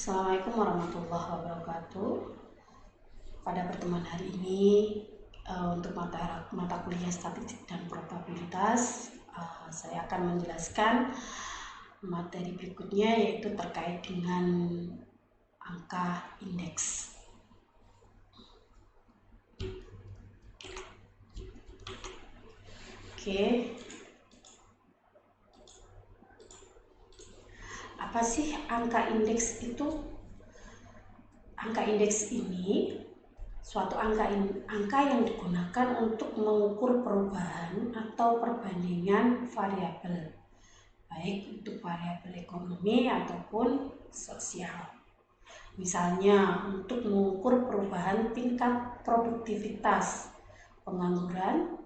Assalamualaikum warahmatullahi wabarakatuh. Pada pertemuan hari ini untuk mata kuliah statistik dan probabilitas, saya akan menjelaskan materi berikutnya, yaitu terkait dengan angka indeks. Oke. Apa sih angka indeks itu? Angka indeks ini suatu angka yang digunakan untuk mengukur perubahan atau perbandingan variabel, baik untuk variabel ekonomi ataupun sosial. Misalnya untuk mengukur perubahan tingkat produktivitas, pengangguran,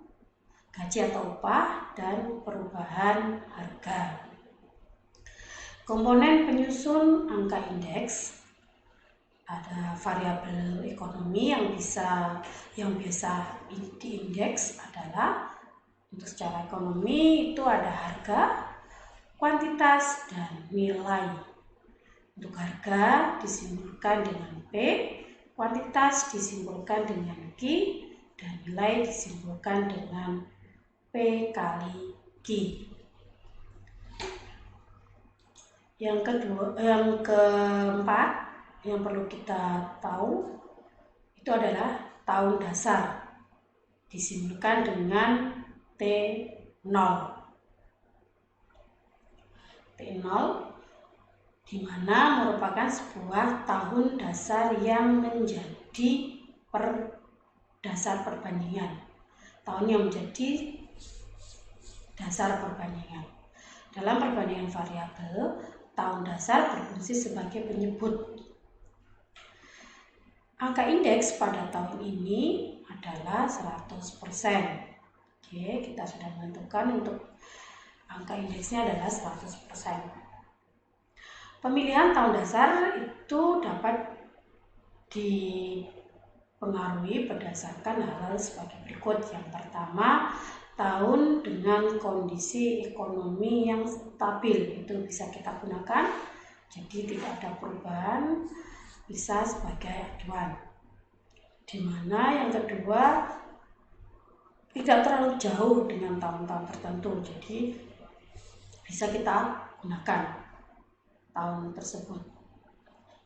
gaji atau upah, dan perubahan harga. Komponen penyusun angka indeks ada variabel ekonomi yang biasa diindeks adalah untuk secara ekonomi itu ada harga, kuantitas, dan nilai. Untuk harga disimbolkan dengan P, kuantitas disimbolkan dengan Q, dan nilai disimbolkan dengan P kali Q. Yang keempat yang perlu kita tahu itu adalah tahun dasar, disimbolkan dengan T0. T0 di mana merupakan sebuah tahun dasar yang menjadi dasar perbandingan. Tahun yang menjadi dasar perbandingan. Dalam perbandingan variabel, tahun dasar berfungsi sebagai penyebut. Angka indeks pada tahun ini adalah 100%. Oke, kita sudah menentukan untuk angka indeksnya adalah 100%. Pemilihan tahun dasar itu dapat dipengaruhi berdasarkan hal-hal sebagai berikut. Yang pertama, tahun dengan kondisi ekonomi yang stabil, itu bisa kita gunakan, jadi tidak ada perubahan, bisa sebagai acuan. Dimana yang kedua, tidak terlalu jauh dengan tahun-tahun tertentu, jadi bisa kita gunakan tahun tersebut.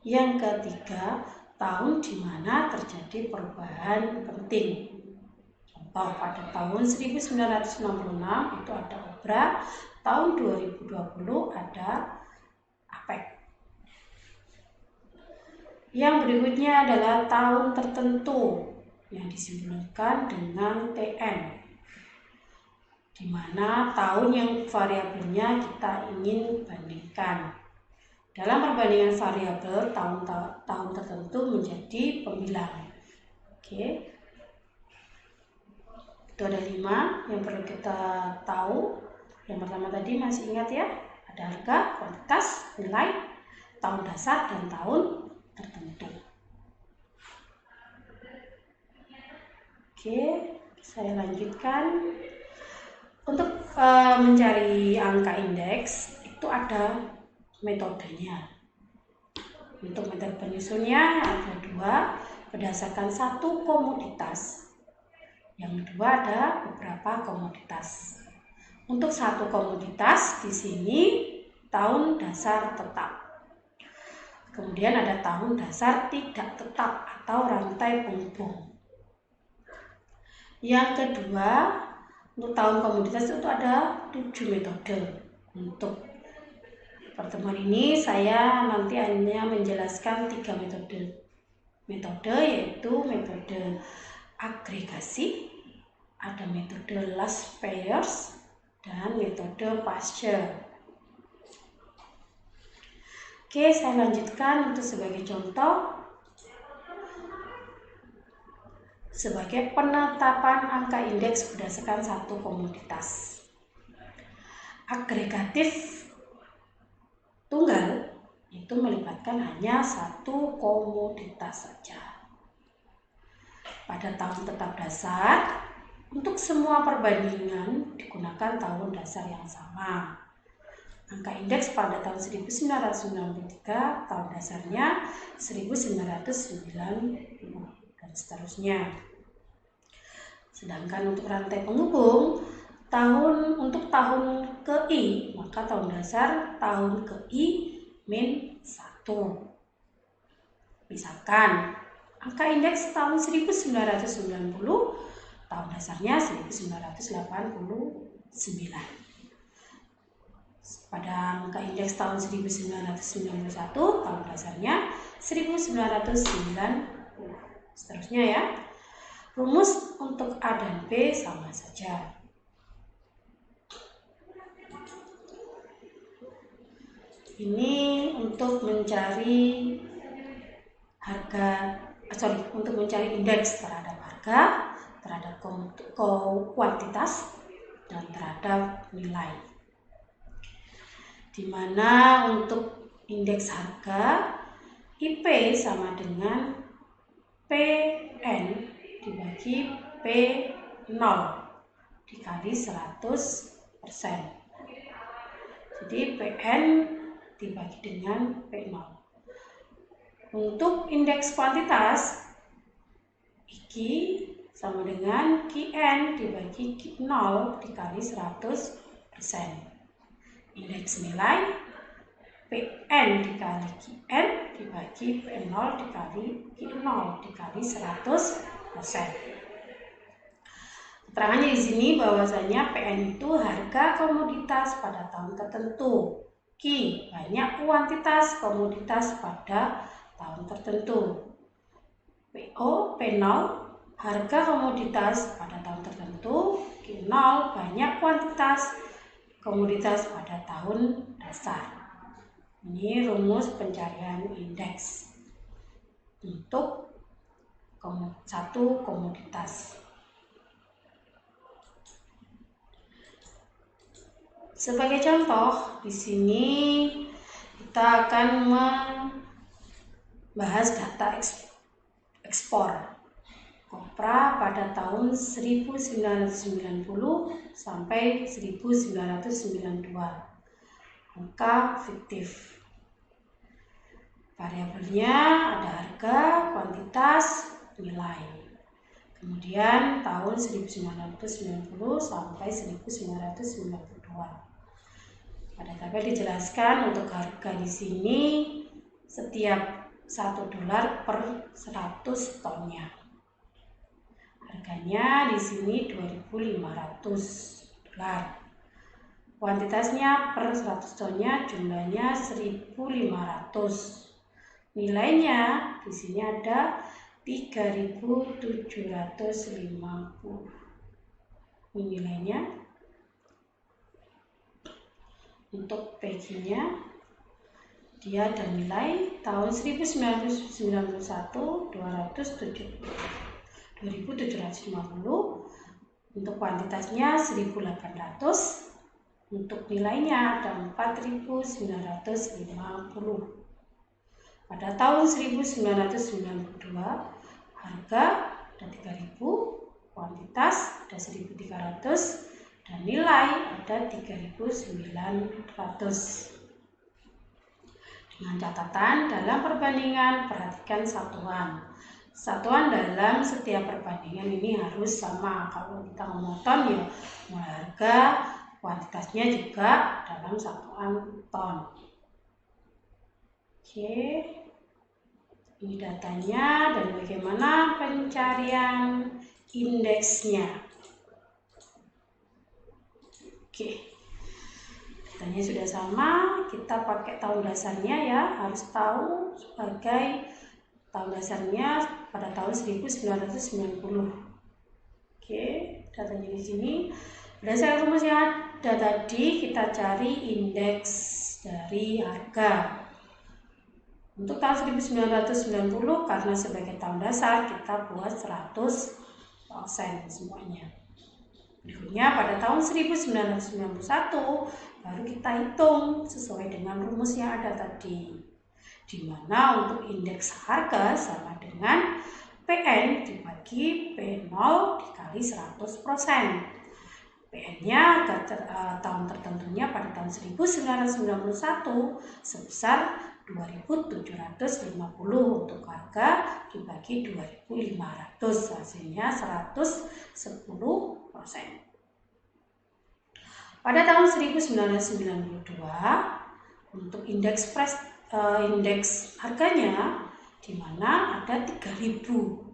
Yang ketiga, tahun di mana terjadi perubahan penting. Contoh, pada tahun 1966 itu ada OBRA, tahun 2020 ada APEC. Yang berikutnya adalah tahun tertentu yang disimbolkan dengan TN, di mana tahun yang variabelnya kita ingin bandingkan. Dalam perbandingan variabel, tahun tertentu menjadi pembilang. Oke. Itu ada 5 yang perlu kita tahu. Yang pertama tadi masih ingat ya, ada harga, kuantitas, nilai, tahun dasar, dan tahun tertentu. Oke, saya lanjutkan. Untuk mencari angka indeks itu ada metodenya. Untuk metode penyusunnya ada 2, berdasarkan satu komoditas. Yang kedua ada beberapa komoditas. Untuk satu komoditas di sini tahun dasar tetap. Kemudian ada tahun dasar tidak tetap atau rantai penghubung. Yang kedua, untuk tahun komoditas itu ada 7 metode. Untuk pertemuan ini saya nanti hanya menjelaskan 3 metode. Metode yaitu metode agregasi, ada metode last payers, dan metode Pasteur. Oke, saya lanjutkan untuk sebagai contoh. Sebagai penetapan angka indeks berdasarkan satu komoditas. Agregatif tunggal itu melibatkan hanya satu komoditas saja. Pada tahun tetap dasar, untuk semua perbandingan digunakan tahun dasar yang sama. Angka indeks pada tahun 1993, tahun dasarnya 1990, dan seterusnya. Sedangkan untuk rantai penghubung, untuk tahun ke I, maka tahun dasar tahun ke I min 1. Misalkan, angka indeks tahun 1990, tahun dasarnya 1989. Pada angka indeks tahun 1991, tahun dasarnya 1990. Seterusnya ya. Rumus untuk A dan B sama saja. Ini untuk mencari untuk mencari indeks terhadap harga, terhadap kuantitas, dan terhadap nilai. Di mana untuk indeks harga, IP sama dengan PN dibagi P0 dikali 100%. Jadi PN dibagi dengan P0. Untuk indeks kuantitas, IQ sama dengan QN dibagi Q0 dikali 100%. Indeks nilai PN dikali QN dibagi P0 dikali Q0 dikali 100%. Keterangannya di sini bahwasanya PN itu harga komoditas pada tahun tertentu. Q banyak kuantitas komoditas pada tahun tertentu. PO P0 harga komoditas pada tahun tertentu. Q0 banyak kuantitas komoditas pada tahun dasar. Ini rumus pencarian indeks untuk satu komoditas. Sebagai contoh, di sini kita akan membahas data ekspor kopra pada tahun 1990 sampai 1992. Angka fiktif. Variabelnya ada harga, kuantitas, nilai. Kemudian tahun 1990 sampai 1992. Pada tabel dijelaskan untuk harga di sini setiap $1 per 100 tonnya. Harganya di sini $2.500. Kuantitasnya per 100 tonnya jumlahnya 1.500. Nilainya di sini ada 3.750. Ini nilainya. Untuk PG-nya dia ada nilai tahun 1991 2.750. Untuk kuantitasnya 1.800. Untuk nilainya ada 4.950. Pada tahun 1992 harga ada 3.000, kuantitas ada 1.300, dan nilai ada 3.900. Dengan catatan dalam perbandingan perhatikan satuan. Satuan dalam setiap perbandingan ini harus sama. Kalau kita ngomong ton ya mulai harga, kuantitasnya juga dalam satuan ton. Oke, ini datanya dan bagaimana pencarian indeksnya. Oke, datanya sudah sama, kita pakai tahun dasarnya ya, harus tahu sebagai tahun dasarnya pada tahun 1990. Oke, datanya di sini. Berdasarkan rumus yang ada tadi, kita cari indeks dari harga. Untuk tahun 1990 karena sebagai tahun dasar kita buat 100% semuanya. Berikutnya pada tahun 1991 baru kita hitung sesuai dengan rumus yang ada tadi. Di mana untuk indeks harga sama dengan PN dibagi P0 dikali 100%. PN-nya tahun tertentunya pada tahun 1991 sebesar 2.750 untuk harga dibagi 2.500, hasilnya 110%. Pada tahun 1992 untuk indeks harganya di mana ada 3.000.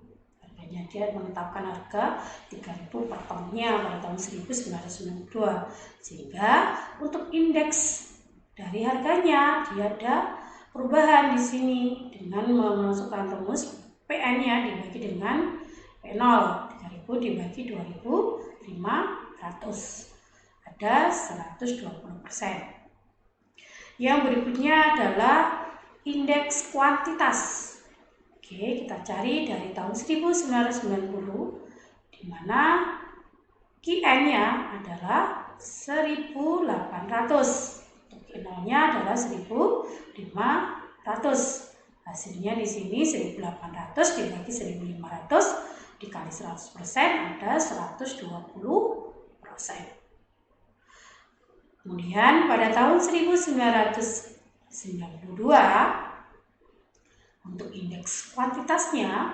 Dia menetapkan harga 3.000 per tonnya pada tahun 1992, sehingga untuk indeks dari harganya dia ada perubahan di sini dengan memasukkan rumus PN-nya dibagi dengan P0, 3.000 dibagi 2.500 ada 120%. Yang berikutnya adalah indeks kuantitas. Oke, kita cari dari tahun 1990 di mana QN-nya adalah 1.800. Untuk Q0-nya adalah 1.500. Hasilnya di sini 1.800 dibagi 1.500 dikali 100% ada 120%. Kemudian pada tahun 1992 untuk indeks kuantitasnya,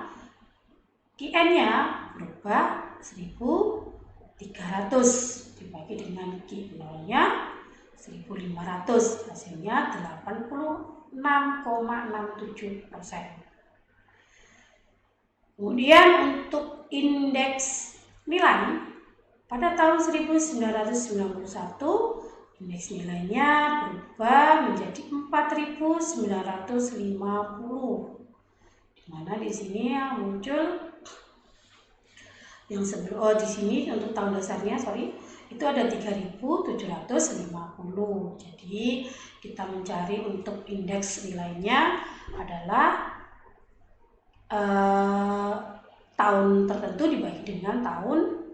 QN-nya berubah 1.300 dibagi dengan Q0-nya 1.500, hasilnya 86,67%. Kemudian untuk indeks nilai pada tahun 1991 indeks nilainya berubah menjadi 4.950, di mana di sini yang muncul yang sebelum di sini untuk tahun dasarnya itu ada 3.750. Jadi kita mencari untuk indeks nilainya adalah tahun tertentu dibagi dengan tahun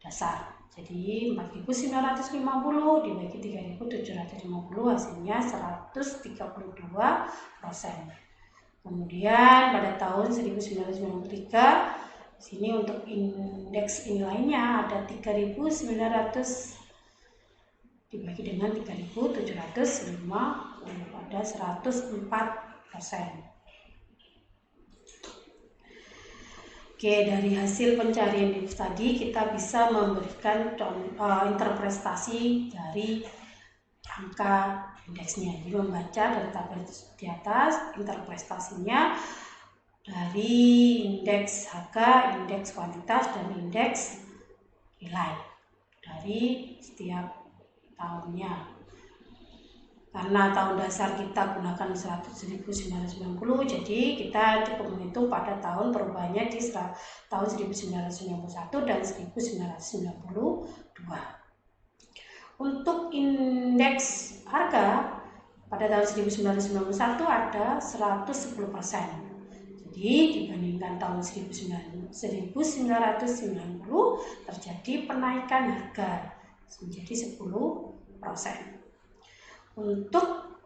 dasar. Jadi 4.950 dibagi 3.750 hasilnya 132%. Kemudian pada tahun 1993 sini untuk indeks nilainya ada 3.900 dibagi dengan 3.750 ada 104%. Oke, dari hasil pencarian tadi kita bisa memberikan interpretasi dari angka indeksnya. Jadi membaca dari tabel di atas interpretasinya dari indeks harga, indeks kuantitas, dan indeks nilai dari setiap tahunnya. Karena tahun dasar kita gunakan 1990, jadi kita cukup menghitung pada tahun perubahannya di tahun 1991 dan 1992. Untuk indeks harga pada tahun 1991 ada 110%. Jadi dibandingkan tahun 1990 terjadi penaikan harga menjadi 10%. Untuk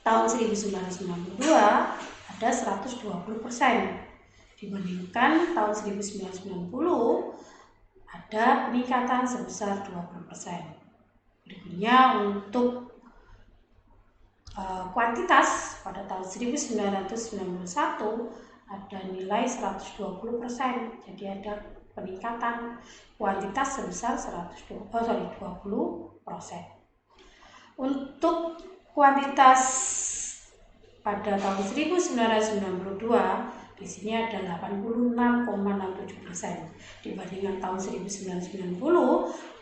tahun 1992 ada 120%. Dibandingkan tahun 1990 ada peningkatan sebesar 20%. Berikutnya untuk kuantitas pada tahun 1991 ada nilai 120%. Jadi ada peningkatan kuantitas sebesar 20%. Untuk kuantitas pada tahun 1992 di sini ada 86,67%. Dibandingkan tahun 1990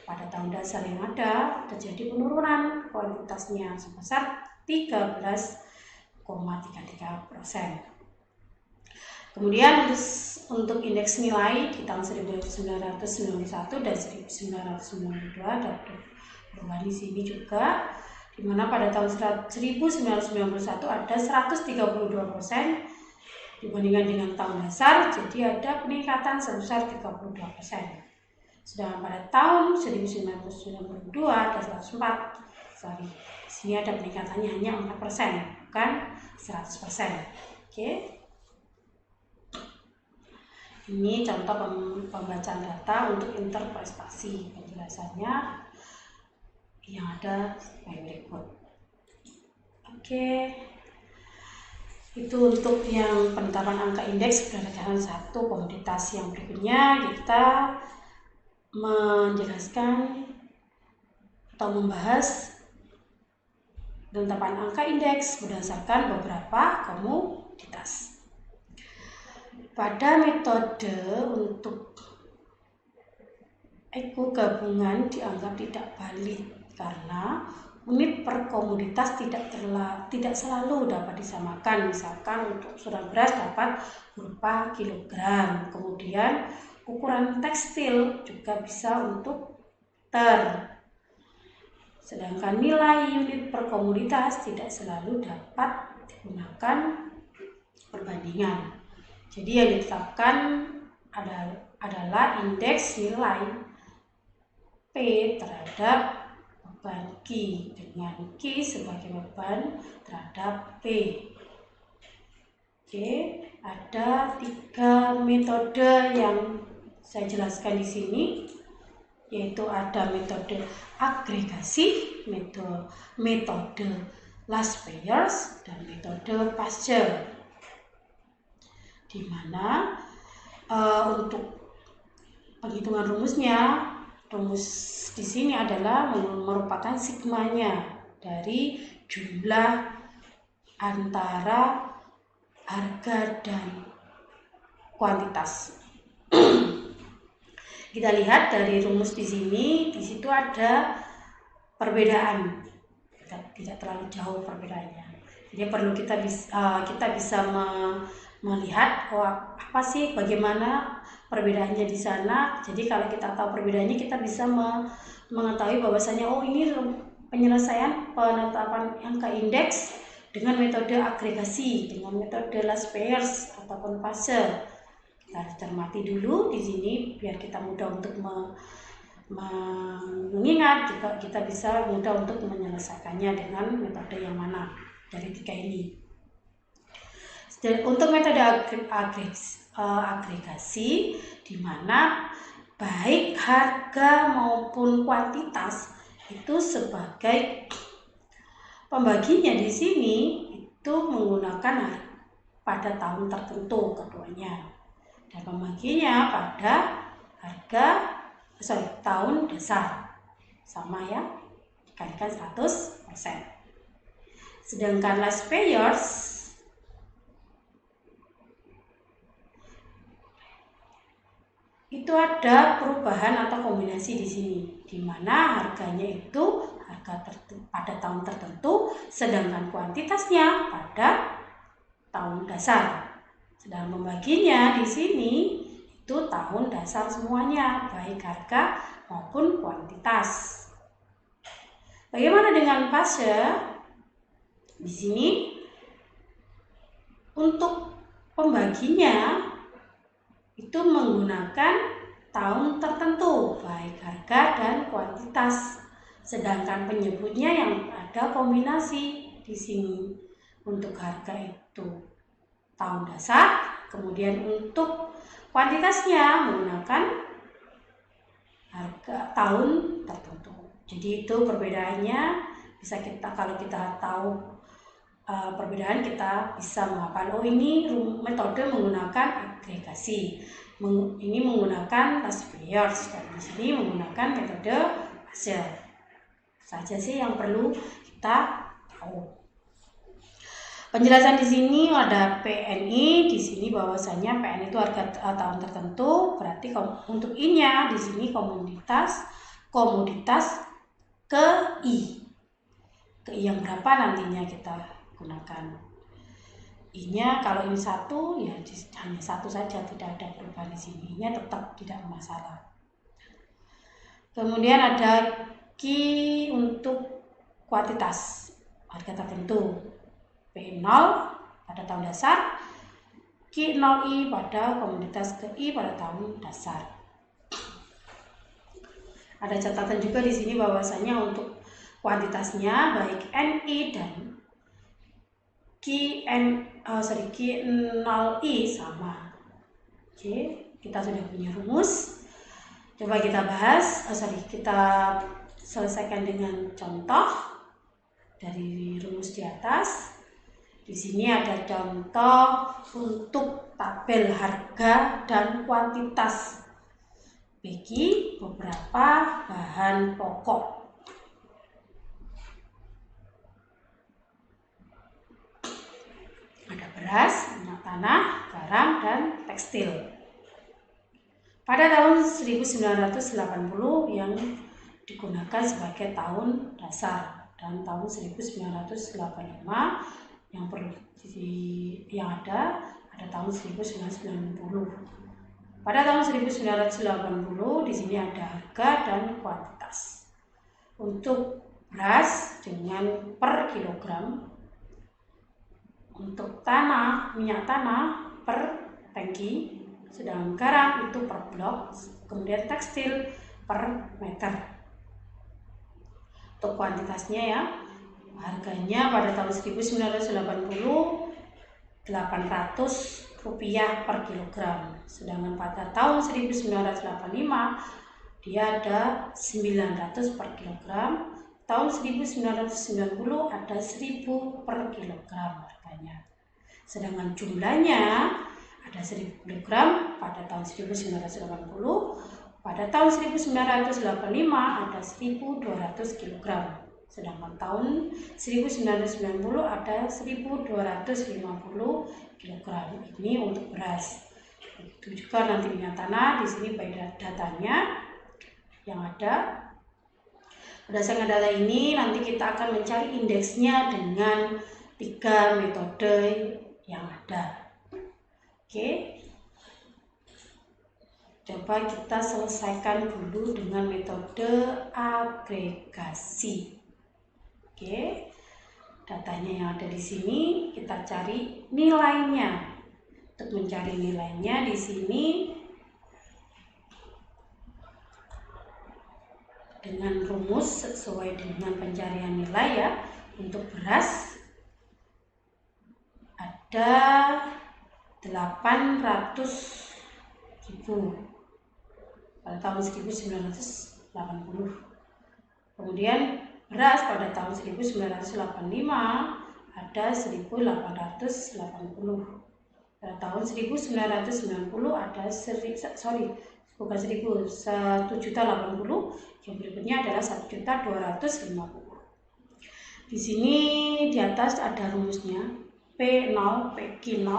pada tahun dasar yang ada terjadi penurunan kuantitasnya sebesar 13,33%. Kemudian untuk indeks nilai di tahun 1991 dan 1992 ada perubahan di sini juga, di mana pada tahun 1991 ada 132% dibandingkan dengan tahun dasar, jadi ada peningkatan sebesar 32%. Sedangkan pada tahun 1992 ada 104%. Di sini ada peningkatannya hanya 4%, bukan 100%. Oke. Ini contoh pembacaan data untuk interprestasi. Penjelasannya yang ada sebagai berikut. Oke, itu untuk yang penetapan angka indeks berdasarkan satu komoditas. Yang berikutnya kita menjelaskan atau membahas penetapan angka indeks berdasarkan beberapa komoditas. Pada metode untuk eko gabungan dianggap tidak valid karena unit per komoditas tidak selalu dapat disamakan. Misalkan untuk surat beras dapat berupa kilogram, kemudian ukuran tekstil juga bisa untuk meter. Sedangkan nilai unit per komoditas tidak selalu dapat digunakan perbandingan. Jadi yang ditetapkan adalah indeks nilai P terhadap beban Q dengan Q sebagai beban terhadap P. Oke, ada 3 metode yang saya jelaskan di sini, yaitu ada metode agregasi, metode last payers, dan metode Pasteur. Di mana untuk penghitungan rumusnya, rumus di sini adalah merupakan sigmanya dari jumlah antara harga dan kuantitas. Kita lihat dari rumus di sini, di situ ada perbedaan, tidak terlalu jauh perbedaannya. Jadi perlu kita bisa melihat apa sih, bagaimana perbedaannya di sana. Jadi kalau kita tahu perbedaannya, kita bisa mengetahui bahwasanya ini penyelesaian penetapan angka indeks dengan metode agregasi, dengan metode last payers ataupun Pasteur. Kita cermati dulu di sini biar kita mudah untuk mengingat, juga kita bisa mudah untuk menyelesaikannya dengan metode yang mana dari 3 ini. Untuk metode agregasi, di mana baik harga maupun kuantitas itu sebagai pembaginya di sini itu menggunakan pada tahun tertentu keduanya, dan pembaginya pada tahun dasar, sama ya, dikalikan 100%. Sedangkan last payers itu ada perubahan atau kombinasi di sini, di mana harganya itu pada tahun tertentu, sedangkan kuantitasnya pada tahun dasar. Sedang membaginya di sini itu tahun dasar semuanya, baik harga maupun kuantitas. Bagaimana dengan Pasteur? Di sini untuk pembaginya itu menggunakan tahun tertentu, baik harga dan kuantitas. Sedangkan penyebutnya yang ada kombinasi di sini. Untuk harga itu tahun dasar, kemudian untuk kuantitasnya menggunakan harga tahun tertentu. Jadi itu perbedaannya. Kalau kita tahu perbedaan, kita bisa menghafal, ini metode menggunakan agregasi, ini menggunakan last payers, dan di sini menggunakan metode Pasteur. Saja sih yang perlu kita tahu. Penjelasan di sini ada PNI, di sini bahwasanya PN itu harga tahun tertentu, berarti untuk I-nya di sini komoditas ke I yang berapa nantinya kita gunakan. I-nya kalau ini 1 ya hanya 1 saja, tidak ada perubahan di sini. I-nya tetap tidak masalah. Kemudian ada Q untuk kuantitas harga tertentu, P0 pada tahun dasar, Q0I pada komoditas ke I pada tahun dasar. Ada catatan juga di sini bahwasanya untuk kuantitasnya baik NI dan Q0I sama. Oke. kita sudah punya rumus. Coba kita bahas, kita selesaikan dengan contoh dari rumus di atas. Di sini ada contoh untuk tabel harga dan kuantitas bagi beberapa bahan pokok. Ada beras, minyak tanah, garam, dan tekstil. Pada tahun 1980 yang digunakan sebagai tahun dasar dan tahun 1985 yang ada tahun 1990. Pada tahun 1980 di sini ada harga dan kuantitas. Untuk beras dengan per kilogram, untuk minyak tanah per tangki, sedang garam itu per blok, kemudian tekstil per meter. Untuk kuantitasnya ya, harganya pada tahun 1980 Rp800 per kilogram, sedangkan pada tahun 1985 dia ada 900 per kilogram, tahun 1990 ada 1000 per kilogram harganya. Sedangkan jumlahnya ada 1000 kilogram pada tahun 1980, pada tahun 1985 ada 1200 kilogram. Sedangkan tahun 1990 ada 1250 kg. Ini untuk beras. Begitu juga nanti minyak tanah, di sini pada datanya yang ada. Berdasarkan data ini nanti kita akan mencari indeksnya dengan 3 metode yang ada. Oke. Coba kita selesaikan dulu dengan metode agregasi. Oke, datanya yang ada di sini kita cari nilainya. Untuk mencari nilainya di sini dengan rumus sesuai dengan pencarian nilai ya. Untuk beras ada 800.000 pada tahun 1980. Kemudian beras pada tahun 1985 ada 1880. Pada tahun 1990 ada 1.080. Yang berikutnya adalah 1.250. Di sini di atas ada rumusnya P0, PQ0,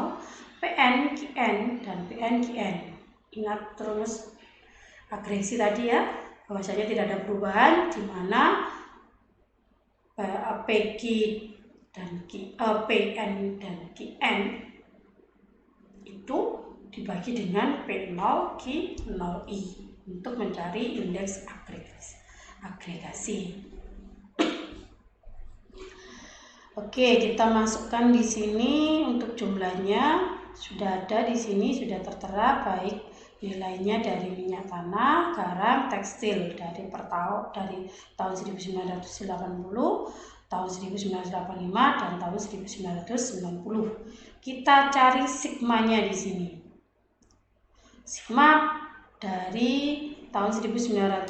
PNQN, dan PNQN. Ingat rumus agregasi tadi ya, bahwasanya tidak ada perubahan di mana PQ dan PN dan QN itu dibagi dengan P0, Q0I untuk mencari indeks agregasi. Oke, kita masukkan di sini untuk jumlahnya sudah ada di sini, sudah tertera baik nilainya dari minyak tanah, garam, tekstil dari tahun 1980, tahun 1985 dan tahun 1990. Kita cari sigmanya di sini. Sigma dari tahun 1980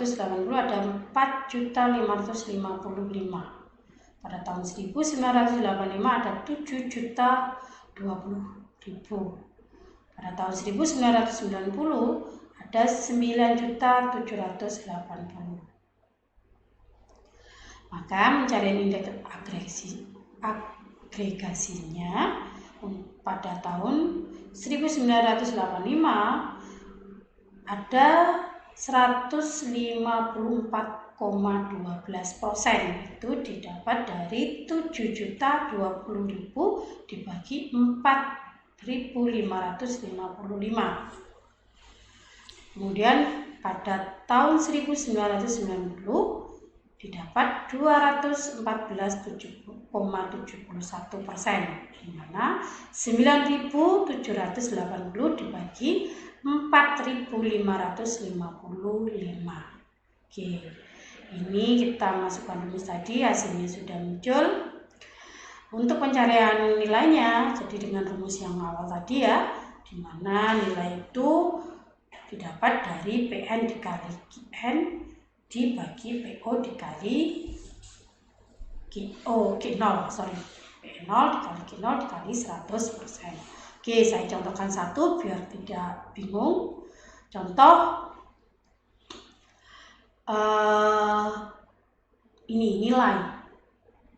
ada 4.555. Pada tahun 1985 ada 7.020.000. Pada tahun 1990 ada 9.780. Maka mencari indeks agregasinya pada tahun 1985 ada 154,12%. Itu didapat dari 7.020.000 dibagi 4.555. Kemudian pada tahun 1990 didapat 214,71%, di mana 9.780 dibagi 4.555. Oke, ini kita masukkan rumus tadi, hasilnya sudah muncul. Untuk pencarian nilainya, jadi dengan rumus yang awal tadi ya, di mana nilai itu didapat dari PN dikali QN dibagi PO dikali Q0, sorry. P0 dikali Q0 dikali 100%. Oke, saya contohkan satu biar tidak bingung. Contoh, ini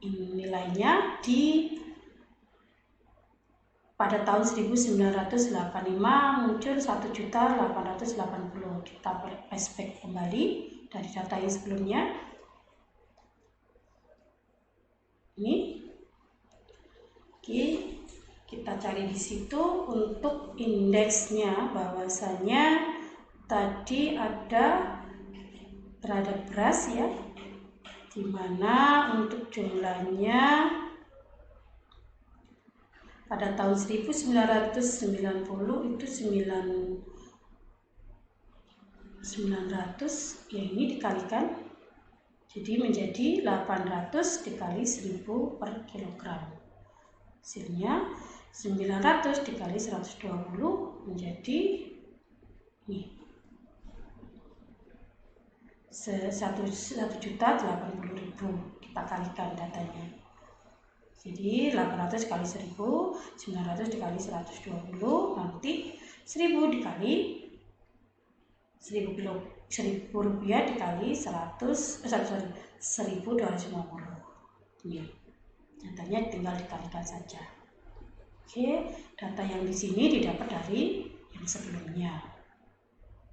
nilainya pada tahun 1985 muncul 1.880. Kita flashback kembali dari data yang sebelumnya. Ini, oke, kita cari di situ untuk indeksnya, bahwasanya tadi ada terhadap beras ya, dimana untuk jumlahnya pada tahun 1990 itu 900, ya ini dikalikan jadi menjadi 800 dikali 1000 per kilogram. Hasilnya 900 dikali 120 menjadi ini 1.080.000. Kita kalikan datanya. Jadi 800 kali 1000, 900 dikali 120, nanti 1000 dikali 1000 rupiah dikali 1.250. Ini datanya tinggal dikalikan saja. Oke, data yang di sini didapat dari yang sebelumnya.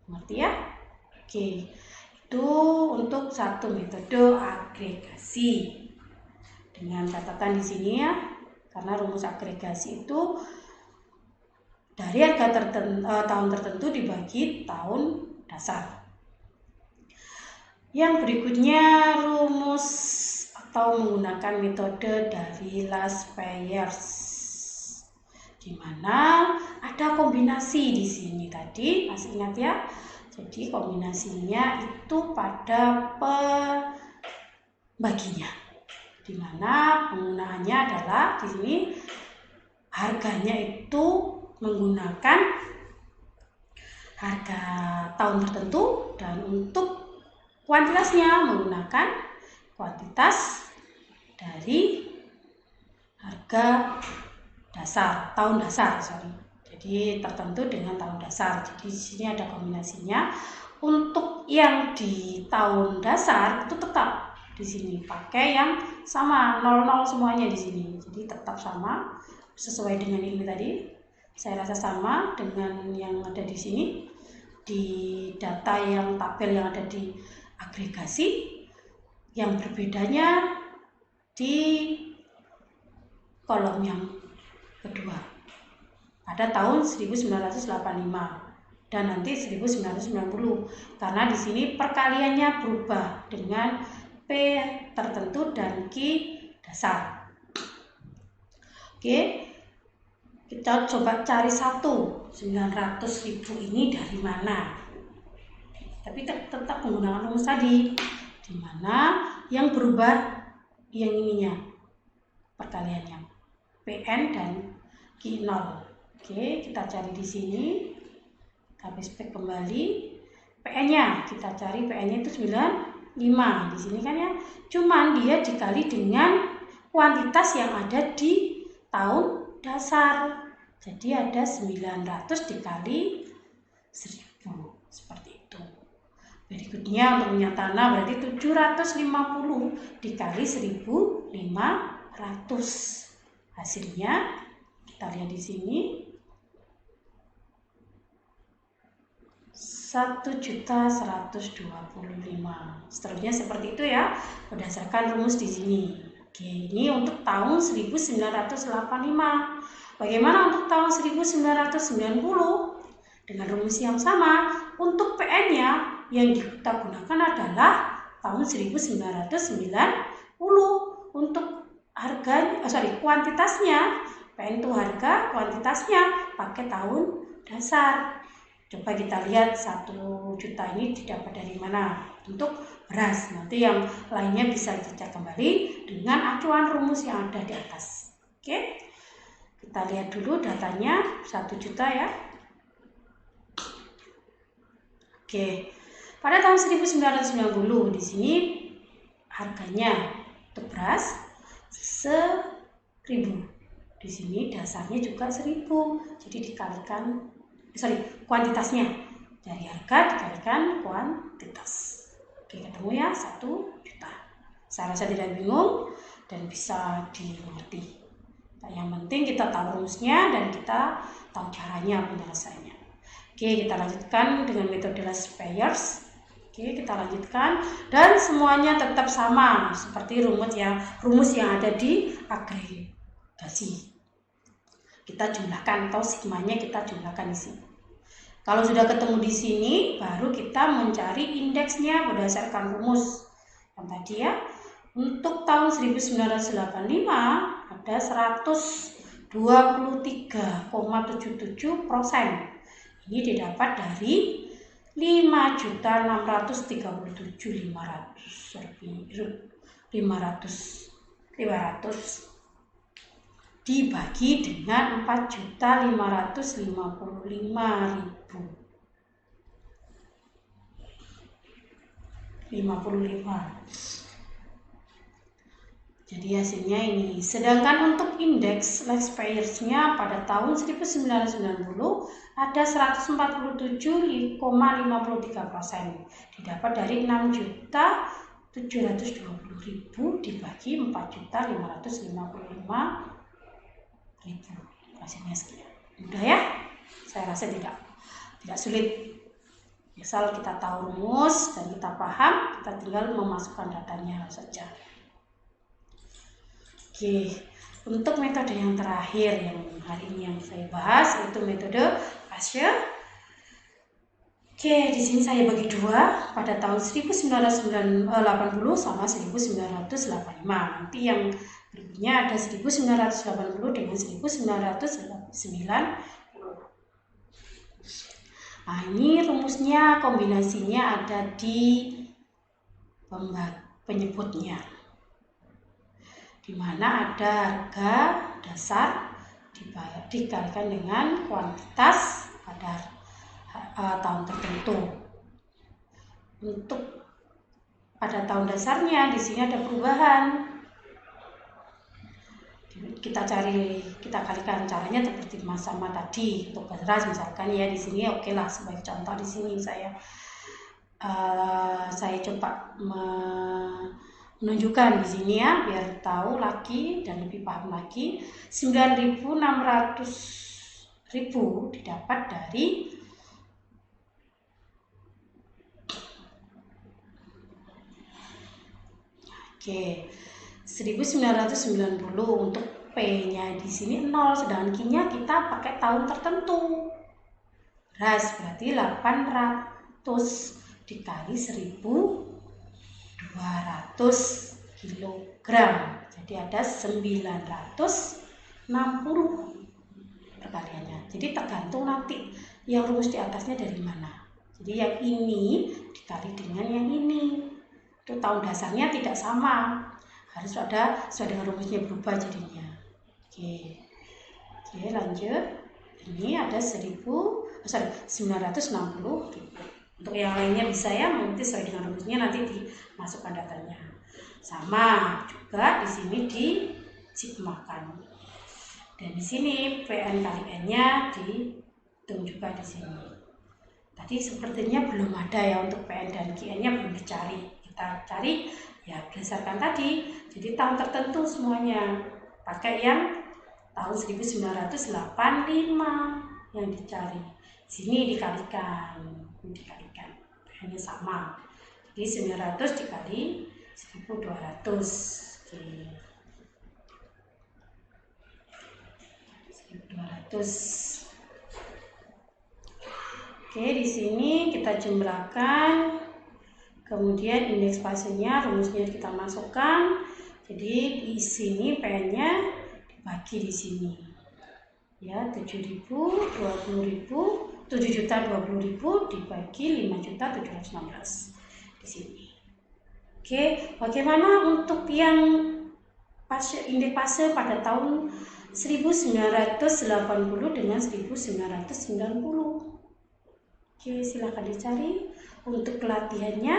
Ngerti ya? Oke, itu untuk satu metode agregasi. Dengan catatan di sini ya, karena rumus agregasi itu dari harga tahun tertentu dibagi tahun dasar. Yang berikutnya rumus atau menggunakan metode dari last payers, di mana ada kombinasi di sini tadi, masih ingat ya? Jadi kombinasinya itu pada pembaginya, di mana penggunaannya adalah di sini harganya itu menggunakan harga tahun tertentu, dan untuk kuantitasnya menggunakan kuantitas dari harga dasar, tahun dasar, jadi tertentu dengan tahun dasar. Jadi di sini ada kombinasinya. Untuk yang di tahun dasar itu tetap di sini pakai yang sama, 00 semuanya di sini. Jadi tetap sama sesuai dengan ini tadi. Saya rasa sama dengan yang ada di sini di data yang tabel yang ada di agregasi. Yang berbedanya di kolom yang kedua pada tahun 1985 dan nanti 1990, karena di sini perkaliannya berubah dengan P tertentu dan Q dasar. Oke, kita coba cari satu 900.000 ini dari mana, tapi tetap menggunakan rumus tadi, di mana yang berubah yang ininya perkaliannya PN dan Q0. Oke, kita cari di sini, kita spek kembali PN-nya, kita cari PN-nya itu 95 di sini kan ya, cuman dia dikali dengan kuantitas yang ada di tahun dasar, jadi ada 900 dikali 1000 seperti itu. Berikutnya untuk minyak tanah berarti 750 dikali 1500. Hasilnya kita lihat di sini 1.125.000. Seterusnya seperti itu ya, berdasarkan rumus di sini. Oke, ini untuk tahun 1985. Bagaimana untuk tahun 1990? Dengan rumus yang sama. Untuk PN-nya yang kita gunakan adalah tahun 1990. Untuk kuantitasnya, PN itu harga, kuantitasnya pakai tahun dasar. Coba kita lihat 1 juta ini didapat dari mana untuk beras. Nanti yang lainnya bisa dicek kembali dengan acuan rumus yang ada di atas. Oke, kita lihat dulu datanya 1 juta ya. Oke. Pada tahun 1990 di sini harganya untuk beras 1.000. Di sini dasarnya juga 1.000. Jadi dikalikan kuantitasnya dari harga dikalikan kuantitas. Oke, ketemu ya 1 juta. Saya rasa tidak bingung dan bisa dimengerti. Nah, yang penting kita tahu rumusnya dan kita tahu caranya penyelesaiannya. Oke, kita lanjutkan dengan metode last payers. Oke, kita lanjutkan dan semuanya tetap sama seperti rumus yang ada di agregasi. Kita jumlahkan atau sigmanya kita jumlahkan di sini. Kalau sudah ketemu di sini, baru kita mencari indeksnya berdasarkan rumus yang tadi ya. Untuk tahun 1985 ada 123,77%. Ini didapat dari 5.637.500 dibagi dengan 4.555.055. Jadi hasilnya ini. Sedangkan untuk indeks last payers-nya pada tahun 1990 ada 147,53%. Didapat dari 6.720.000 dibagi 4.555.000. Hasilnya sekian. Mudah ya? Saya rasa tidak sulit. Misal kita tahu rumus dan kita paham, kita tinggal memasukkan datanya saja. Oke, untuk metode yang terakhir yang hari ini yang saya bahas yaitu metode Pasteur. Oke, di sini saya bagi dua pada tahun 1980 sama 1985. Nanti yang berikutnya ada 1980 dengan 1990. Nah, ini rumusnya kombinasinya ada di penyebutnya, di mana ada harga dasar dikalikan dengan kuantitas pada tahun tertentu. Untuk pada tahun dasarnya di sini ada perubahan. Kita kalikan caranya seperti sama tadi untuk beras misalkan ya, di sini oke lah sebagai contoh. Di sini saya coba menunjukkan di sini ya biar tahu lagi dan lebih paham lagi. 9.600.000 didapat dari Oke, 1990 untuk P-nya di sini 0, sedangkan Q-nya kita pakai tahun tertentu. Beras berarti 800 dikali 1.200 kilogram. Jadi ada 960 perkaliannya. Jadi tergantung nanti yang rumus di atasnya dari mana. Jadi yang ini dikali dengan yang ini. Itu tahun dasarnya tidak sama, harus ada sesuai dengan rumusnya berubah jadinya. Oke, lanjut. Ini ada 960. Untuk yang lainnya bisa ya, nanti sesuai dengan rumusnya nanti dimasukkan datanya. Sama juga di sini disigmakan. Dan di sini PN kali N-nya dihitung juga di sini. Tadi sepertinya belum ada ya untuk PN dan QN-nya belum dicari. Kita cari ya berdasarkan tadi. Jadi tahun tertentu semuanya pakai yang tahun 1985 yang dicari. Sini dikalikan hanya sama. Jadi 900 dikali 1.200. Oke. 1.200. Oke, di sini kita jumlahkan. Kemudian indeks fasenya, rumusnya kita masukkan. Jadi di sini PN-nya dibagi di sini. Ya, 7.000, 20.000, 7.020.000 dibagi 5.716 di sini. Oke, bagaimana untuk yang indeks fase pada tahun 1980 dengan 1990? Oke, silakan dicari. Untuk pelatihannya,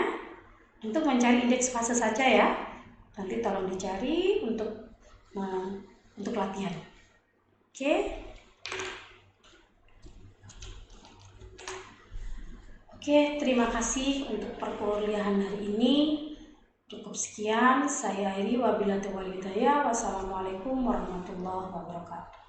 untuk mencari indeks fase saja ya. Nanti tolong dicari untuk latihan. Oke. Oke, terima kasih untuk perkuliahan hari ini. Cukup sekian, saya akhiri. Wabillahi taufiq wal hidayah. Wassalamualaikum warahmatullahi wabarakatuh.